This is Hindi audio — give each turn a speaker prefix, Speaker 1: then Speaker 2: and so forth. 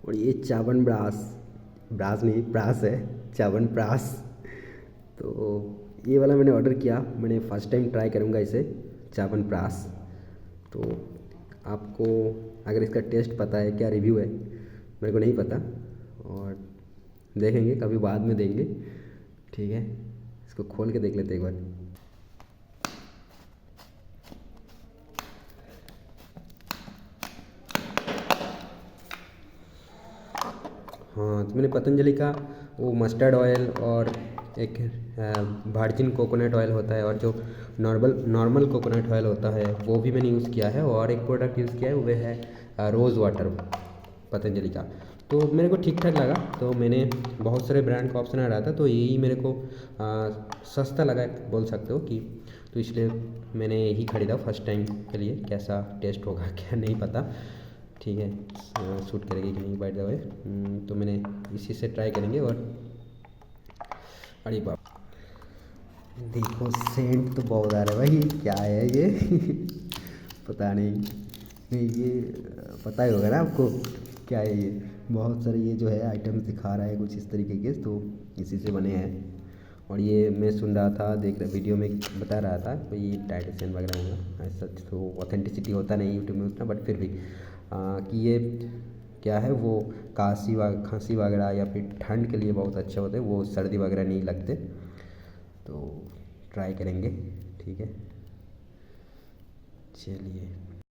Speaker 1: और ये च्यवनप्राश, ब्रास नहीं प्रास है, च्यवनप्राश। तो ये वाला मैंने ऑर्डर किया, मैंने फ़र्स्ट टाइम ट्राई करूँगा इसे, च्यवनप्राश। तो आपको अगर इसका टेस्ट पता है, क्या रिव्यू है, मेरे को नहीं पता, और देखेंगे कभी बाद में देंगे, ठीक है। इसको खोल के देख लेते एक बार। हाँ, तो मैंने पतंजलि का वो मस्टर्ड ऑयल और एक वर्जिन कोकोनट ऑयल होता है, और जो नॉर्मल नॉर्मल कोकोनट ऑयल होता है वो भी मैंने यूज़ किया है, और एक प्रोडक्ट यूज़ किया है वो है रोज़ वाटर पतंजलि का। तो मेरे को ठीक ठाक लगा, तो मैंने बहुत सारे ब्रांड का ऑप्शन आ रहा था, तो यही मेरे को सस्ता लगा बोल सकते हो कि, तो इसलिए मैंने यही ख़रीदा फर्स्ट टाइम के लिए। कैसा टेस्ट होगा क्या नहीं पता, ठीक है, सूट करेगी कि नहीं बाय द वे। तो मैंने इसी से ट्राई करेंगे। और अरे बाप, देखो सेंट तो बहुत आ रहा है भाई, क्या है ये पता नहीं ये पता ही होगा ना आपको क्या है ये। बहुत सारे ये जो है आइटम्स दिखा रहा है कुछ इस तरीके के, तो इसी से बने हैं। और ये मैं सुन रहा था, देख रहा वीडियो में बता रहा था कोई ये डाइटिशियन वगैरह होगा, ऐसा तो ऑथेंटिसिटी होता नहीं यूट्यूब में उतना, बट फिर भी कि ये क्या है, वो खांसी वगैरह या फिर ठंड के लिए बहुत अच्छा होता है, वो सर्दी वगैरह नहीं लगते। तो ट्राई करेंगे, ठीक है, चलिए।